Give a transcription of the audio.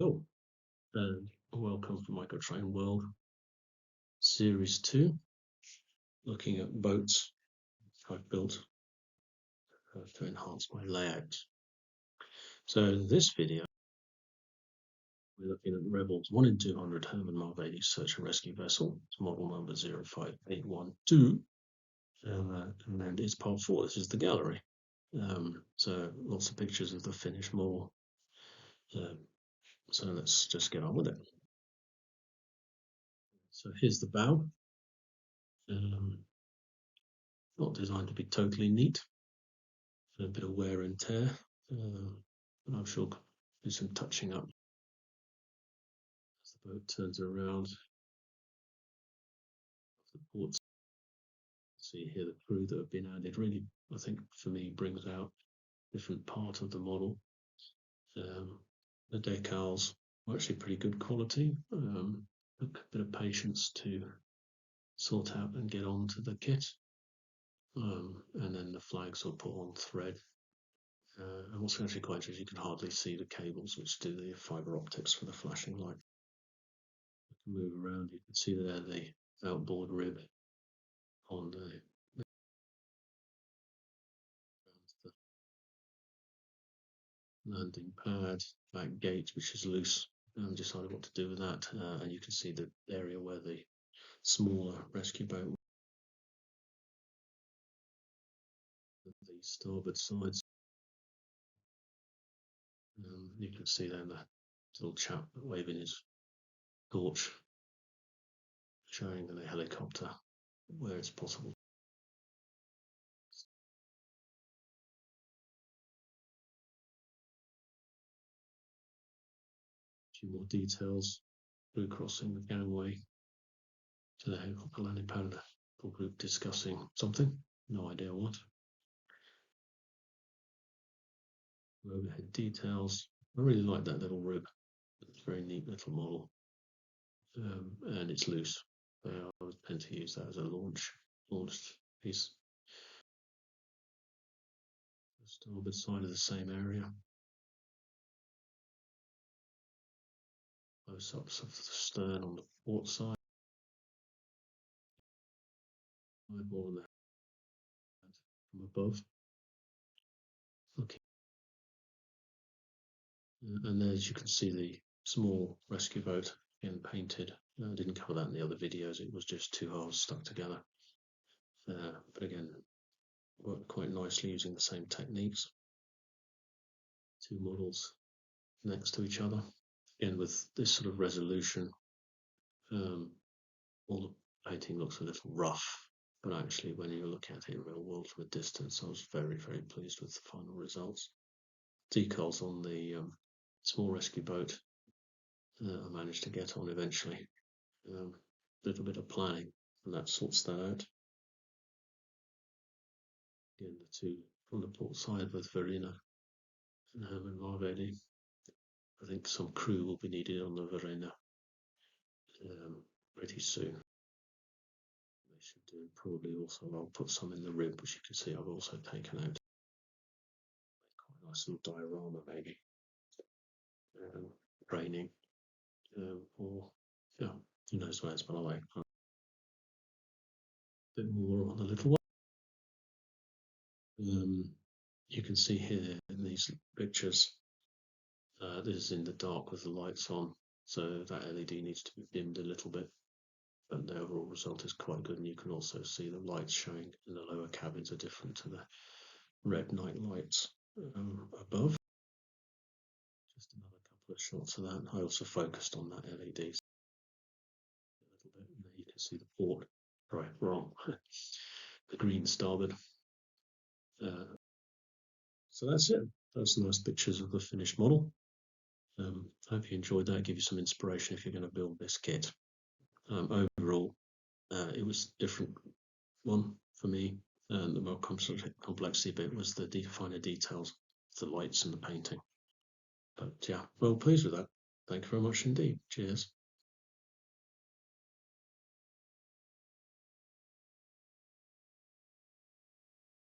Hello, and welcome to Microtrain World Series 2, looking at boats I've built to enhance my layout. So in this video, we're looking at Revell's 1 in 200 Hermann Marwede search and rescue vessel. It's model number 05812, and it's part 4. This is the gallery. So lots of pictures of the finished model. So let's just get on with it. So here's the bow. Not designed to be totally neat. A bit of wear and tear, but I'm sure do some touching up as the boat turns around. The ports, see here the crew that have been added. Really, I think for me brings out a different part of the model. The decals are actually pretty good quality. A bit of patience to sort out and get onto the kit, and then the flags are put on thread. And what's actually quite interesting, you can hardly see the cables which do the fibre optics for the flashing light. You can move around, you can see there the outboard rib on the landing pad, back gate which is loose. Decided what to do with that, and you can see the area where the smaller rescue boat, the starboard sides. You can see then the little chap waving his torch, showing the helicopter where it's possible. A few more details. Crew crossing the gangway to the helicopter landing pad. Full group discussing something, no idea what. Overhead details. I really like that little rib. It's a very neat little model, and it's loose. I would tend to use that as a launched piece. The starboard side of the same area. Close-ups of the stern on the port side. Eyeball on the from above. Okay. And as you can see, the small rescue boat again painted. I didn't cover that in the other videos. It was just two halves stuck together. But again, worked quite nicely using the same techniques. Two models next to each other. Again, with this sort of resolution, all the painting looks a little rough, but actually when you look at it in real world from a distance, I was very, very pleased with the final results. Decals on the small rescue boat I managed to get on eventually. A little bit of planning, and that sorts that out. Again, the two from the port side with Verena and Hermann Marwede. I think some crew will be needed on the Verena pretty soon. They should do probably also. I'll put some in the rib, which you can see I've also taken out. Quite a nice little diorama, maybe. Raining, or yeah, who knows where it's by the way. A bit more on the little one. You can see here in these pictures, this is in the dark with the lights on, so that LED needs to be dimmed a little bit, but the overall result is quite good. And you can also see the lights showing in the lower cabins are different to the red night lights above. Just another couple of shots of that. I also focused on that LED a little bit, and there you can see the port. Right, wrong. The green starboard. So that's it. Those are nice pictures of the finished model. I hope you enjoyed that. Give you some inspiration if you're going to build this kit. Overall, it was a different one for me. The more complexity bit was the finer details, the lights and the painting. But yeah, well pleased with that. Thank you very much indeed. Cheers.